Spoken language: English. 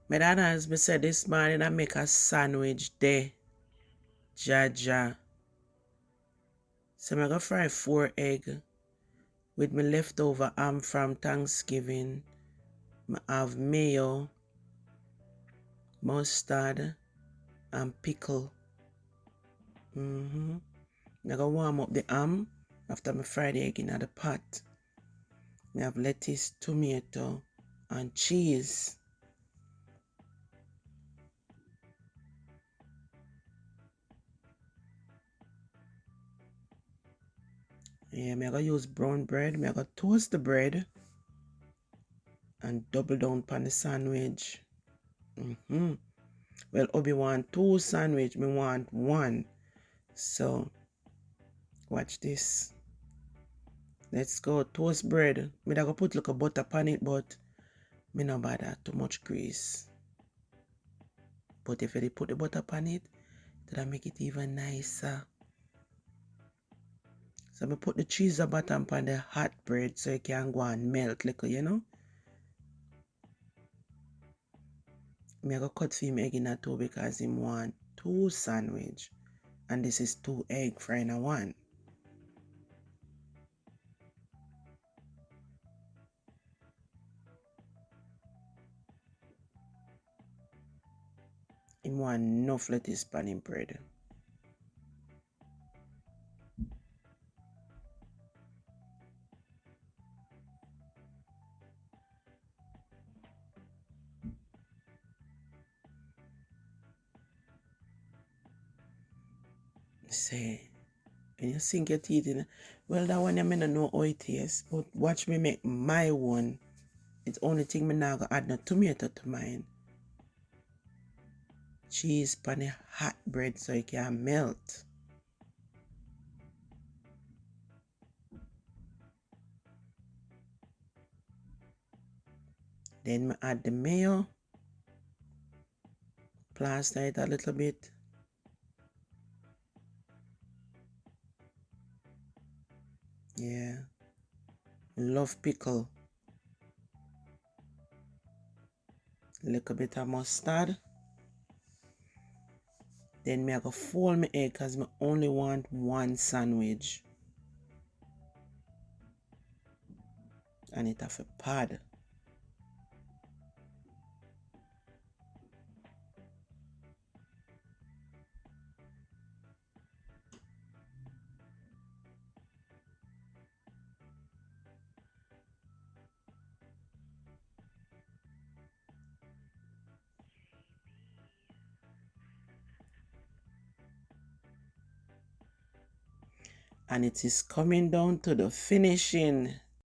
My dad has me said this morning I make a sandwich there. Jaja. So I'm gonna fry 4 eggs with my leftover ham from Thanksgiving. I have mayo, mustard, and pickle. I'm gonna warm up the ham after I fry the egg in the pot. I have lettuce, tomato, and cheese. Yeah, I'm gonna use brown bread. I'm gonna toast the bread and double down on the sandwich. Well, Obi want 2 sandwich, me want 1. So, watch this. Let's go. Toast bread. Me da go put like a butter on it, but me no bother too much grease. But if you put the butter on it, that'll make it even nicer. So me put the cheese bottom on the hot bread so it can go and melt little, you know. Me go cut for him egg in a 2 because him want 2 sandwich. And this is 2 egg frying in 1. Him want enough lettuce on him bread. Say, when you sink your teeth in, well, that one I may not know how it tastes, but watch me make my one. It's only thing me now gonna add no tomato to mine. Cheese pan the hot bread so it can melt. Then me add the mayo, plaster it a little bit. Yeah, love pickle. Little bit of mustard. Then me I go fold my egg because I only want 1 sandwich. And it have a pad. And it is coming down to the finishing.